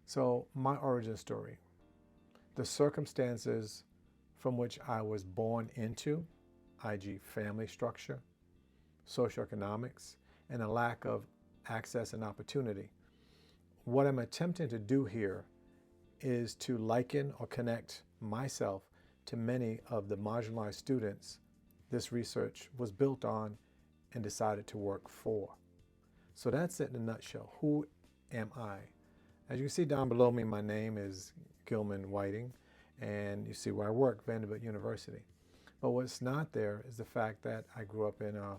So my origin story, the circumstances from which I was born into, i.e. family structure, socioeconomics, and a lack of access and opportunity. What I'm attempting to do here is to liken or connect myself to many of the marginalized students this research was built on and decided to work for. So that's it in a nutshell. Who am I? As you can see down below me, my name is Gilman Whiting, and you see where I work, Vanderbilt University. But what's not there is the fact that I grew up in a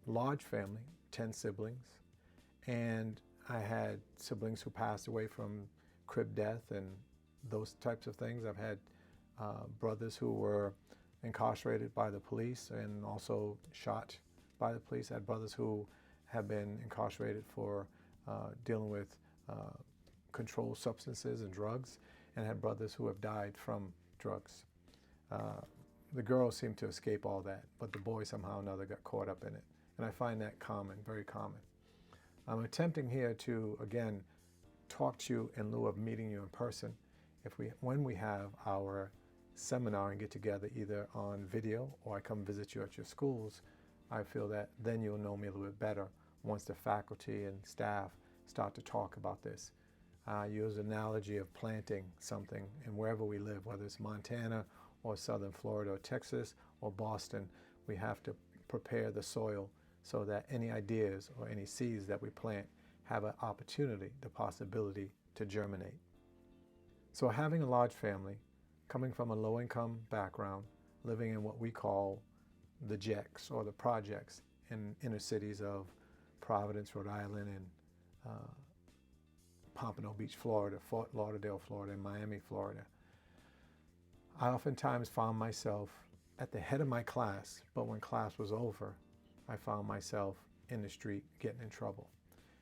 large family, 10 siblings, and I had siblings who passed away from crib death and those types of things. I've had brothers who were incarcerated by the police and also shot by the police. I had brothers who have been incarcerated for dealing with controlled substances and drugs, and had brothers who have died from drugs. The girls seem to escape all that, but the boys somehow or another got caught up in it. And I find that common, very common. I'm attempting here to, again, talk to you in lieu of meeting you in person. When we have our seminar and get together either on video or I come visit you at your schools, I feel that then you'll know me a little bit better once the faculty and staff start to talk about this. I use an analogy of planting something, and wherever we live, whether it's Montana or southern Florida or Texas or Boston, we have to prepare the soil so that any ideas or any seeds that we plant have an opportunity, the possibility to germinate. So having a large family, coming from a low-income background, living in what we call the JECs or the projects in inner cities of Providence, Rhode Island, and Pompano Beach, Florida, Fort Lauderdale, Florida, and Miami, Florida. I oftentimes found myself at the head of my class, but when class was over, I found myself in the street getting in trouble.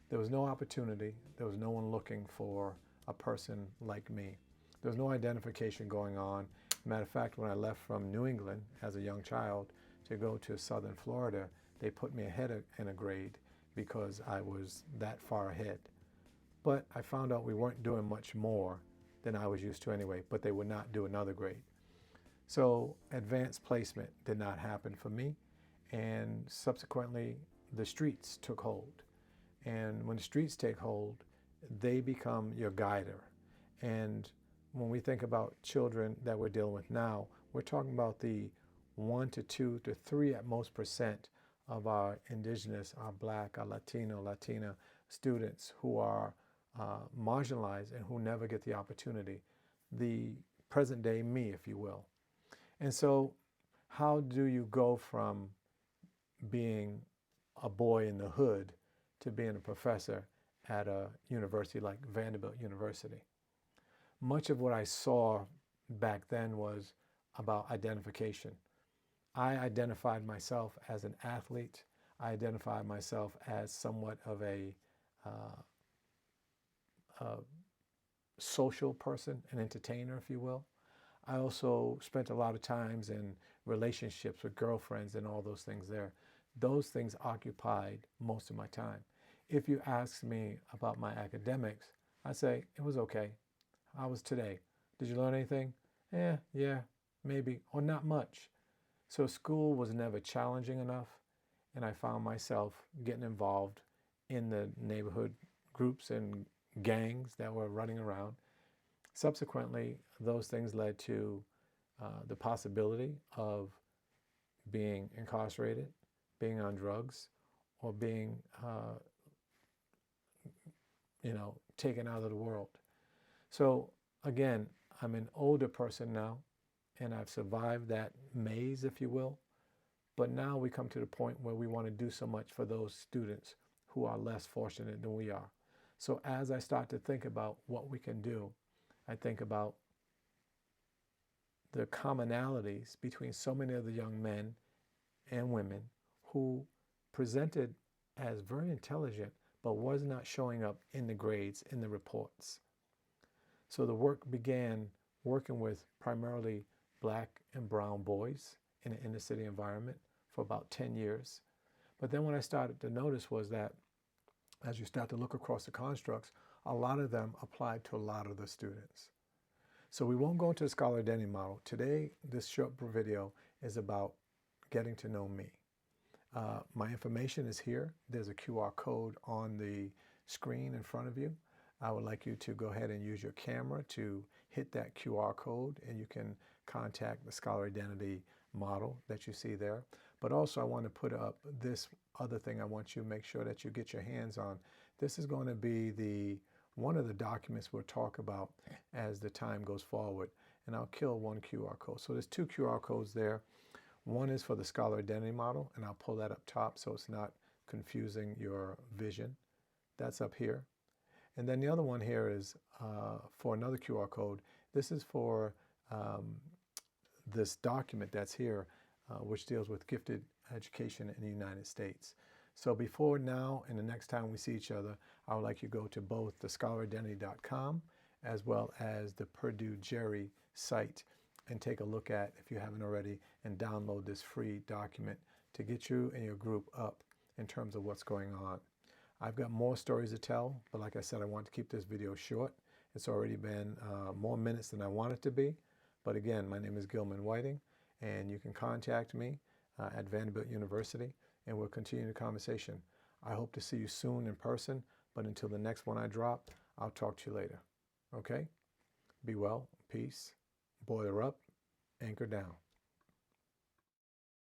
There was no opportunity. There was no one looking for a person like me. There was no identification going on. Matter of fact, when I left from New England as a young child to go to southern Florida, they put me ahead in a grade because I was that far ahead. But I found out we weren't doing much more than I was used to anyway, but they would not do another grade. So advanced placement did not happen for me, and subsequently the streets took hold. And when the streets take hold, they become your guider. And when we think about children that we're dealing with now, we're talking about the 1 to 2 to 3 at most % of our indigenous, our Black, our Latino, Latina students who are marginalized and who never get the opportunity, the present day me, if you will. And so how do you go from being a boy in the hood to being a professor at a university like Vanderbilt University? Much of what I saw back then was about identification. I identified myself as an athlete. I identified myself as somewhat of a social person, an entertainer, if you will. I also spent a lot of times in relationships with girlfriends and all those things there. Those things occupied most of my time. If you ask me about my academics, I say it was okay. How was today? Did you learn anything? Yeah, maybe, or not much. So school was never challenging enough, and I found myself getting involved in the neighborhood groups and gangs that were running around. Subsequently, those things led to the possibility of being incarcerated, being on drugs, or being, taken out of the world. So again, I'm an older person now, and I've survived that maze, if you will. But now we come to the point where we want to do so much for those students who are less fortunate than we are. So as I start to think about what we can do, I think about the commonalities between so many of the young men and women who presented as very intelligent, but was not showing up in the grades, in the reports. So the work began working with primarily Black and brown boys in an inner city environment for about 10 years. But then what I started to notice was that as you start to look across the constructs, a lot of them apply to a lot of the students. So we won't go into the scholar identity model. Today, this short video is about getting to know me. My information is here. There's a QR code on the screen in front of you. I would like you to go ahead and use your camera to hit that QR code, and you can contact the scholar identity model that you see there. But also I want to put up this other thing I want you to make sure that you get your hands on. This is going to be one of the documents we'll talk about as the time goes forward. And I'll kill one QR code. So there's two QR codes there. One is for the scholar identity model, and I'll pull that up top so it's not confusing your vision. That's up here. And then the other one here is for another QR code. This is for this document that's here, which deals with gifted education in the United States. So before now and the next time we see each other, I would like you to go to both the scholaridentity.com as well as the Purdue Jerry site and take a look at, if you haven't already, and download this free document to get you and your group up in terms of what's going on. I've got more stories to tell, but like I said, I want to keep this video short. It's already been more minutes than I want it to be. But again, my name is Gilman Whiting, and you can contact me at Vanderbilt University, and we'll continue the conversation. I hope to see you soon in person, but until the next one I drop, I'll talk to you later. Okay? Be well, peace, boiler up, anchor down.